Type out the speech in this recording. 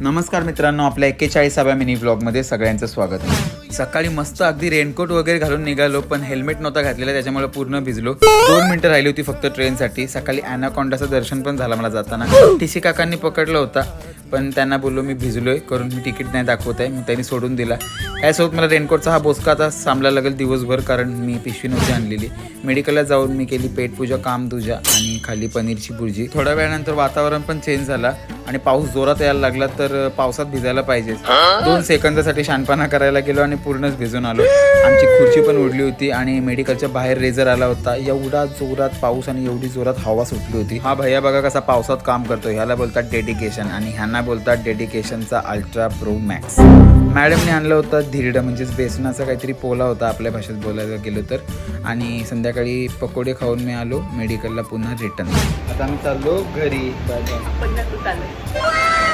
नमस्कार मित्रांनो, आपल्या 41व्या मिनी व्लॉगमध्ये सगळ्यांचं स्वागत आहे। सकाळी मस्त अगदी रेनकोट वगैरे घालून निघालो, पण हेल्मेट नव्हता घातलेला, त्याच्यामुळे पूर्ण भिजलो। 2 मिनिटं राहिली होती फक्त ट्रेनसाठी। सकाळी ॲनाकोंडाचं दर्शन पण झालं मला जाताना। टीसी काकांनी पकडलं होता, पण त्यांना बोललो मी भिजलोय करून मी तिकीट नाही दाखवत आहे, मग त्यांनी सोडून दिला। यासोबत मला रेनकोटचा हा बोचका आता सामला लागेल दिवसभर, कारण मी पिशवी नव्हती आणलेली। मेडिकलला जाऊन मी केली पेटपूजा, कामदूजा आणि खाली पनीरची भुर्जी। थोड्या वेळानंतर वातावरण पण चेंज झाला आणि पाऊस जोरात यायला लागला, तर पावसात भिजायला पाहिजेच। 2 सेकंदासाठी शानपणा करायला गेलो आणि पूर्णच भिजून आलो। आमची खुर्ची पण उडली होती आणि मेडिकलच्या बाहेर रेझर आला होता। एवढा जोरात पाऊस आणि एवढी जोरात हवा सुटली होती। हा भैया बघा कसा पावसात काम करतो, ह्याला बोलतात डेडिकेशन आणि ह्यांना बोलतात डेडिकेशनचा अल्ट्रा प्रो मॅक्स। मॅडमने आणलं होतं धिरडं, म्हणजेच बेसनाचा काहीतरी पोला होता आपल्या भाषेत बोलायला गेलो तर। आणि संध्याकाळी पकोडे खाऊन मी आलो मेडिकलला पुन्हा रिटर्न। आता आम्ही चाललो घरी। Bye bye.